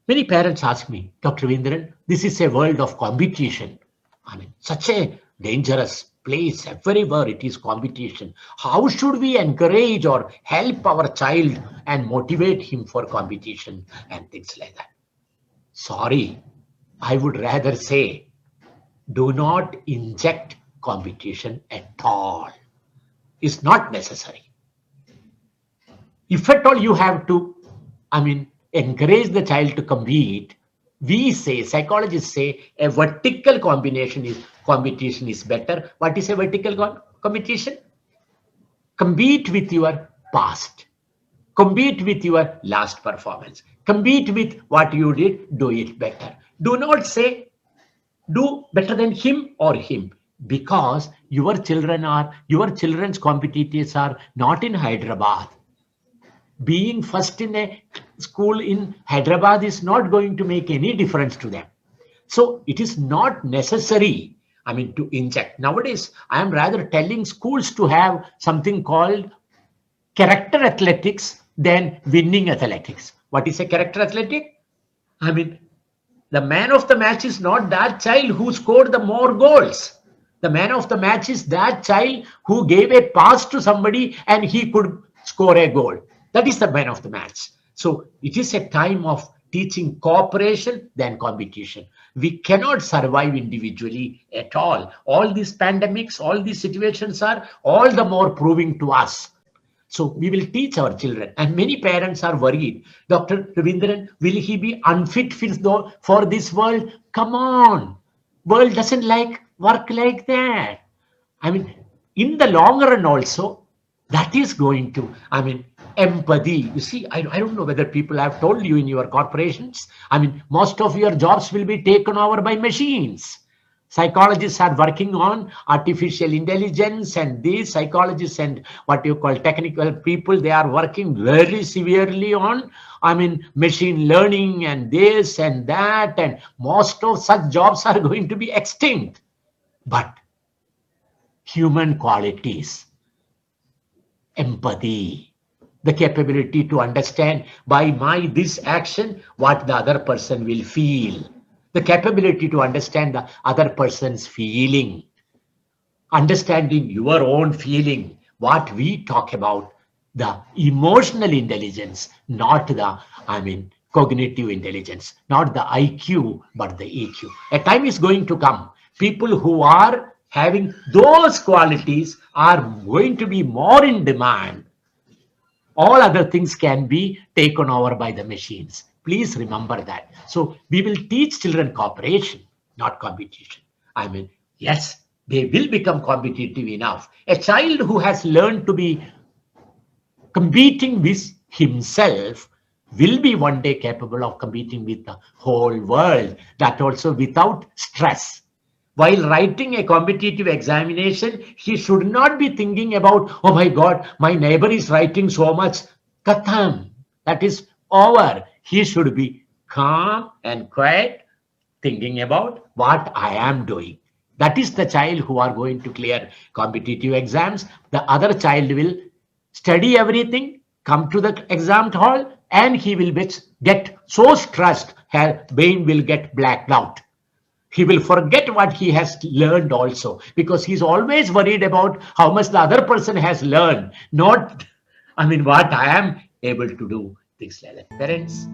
Many parents ask me, Dr. Vindran, this is a world of competition. I mean, such a dangerous place. Everywhere it is competition. How should we encourage or help our child and motivate him for competition and things like that? Sorry, I would rather say do not inject competition at all. It's not necessary. If at all you have to, encourage the child to compete, we say, psychologists say, a vertical combination is competition is better. What is a vertical competition? Compete with your past, compete with your last performance, compete with what you did, do it better. Do not say do better than him or him, because your children's competitors are not in Hyderabad. Being first in a school in Hyderabad is not going to make any difference to them. So it is not necessary, to inject. Nowadays, I am rather telling schools to have something called character athletics than winning athletics. What is a character athletic? I mean, the man of the match is not that child who scored the more goals. The man of the match is that child who gave a pass to somebody and he could score a goal. That is the man of the match. So it is a time of teaching cooperation than competition. We cannot survive individually at all. All these pandemics, all these situations are all the more proving to us. So we will teach our children. And many parents are worried. Dr. Ravindran, will he be unfit for this world? Come on. World doesn't like work like that. I mean, in the long run also, that is going to, empathy. You see, I don't know whether people have told you in your corporations. Most of your jobs will be taken over by machines. Psychologists are working on artificial intelligence, and these psychologists and what you call technical people, they are working very severely on, machine learning and this and that, and most of such jobs are going to be extinct. But human qualities, empathy, the capability to understand by my this action what the other person will feel, the capability to understand the other person's feeling, understanding your own feeling, what we talk about, the emotional intelligence, not the, cognitive intelligence, not the IQ, but the EQ. A time is going to come. People who are having those qualities are going to be more in demand. All other things can be taken over by the machines. Please remember that. So we will teach children cooperation, not competition. Yes, they will become competitive enough. A child who has learned to be competing with himself will be one day capable of competing with the whole world, that also without stress. While writing a competitive examination, he should not be thinking about, oh my God, my neighbor is writing so much. Katham, that is over. He should be calm and quiet, thinking about what I am doing. That is the child who are going to clear competitive exams. The other child will study everything, come to the exam hall, and he will get so stressed, her brain will get blacked out. He will forget what he has learned also, because he's always worried about how much the other person has learned, not, what I am able to do. Things like that. Parents,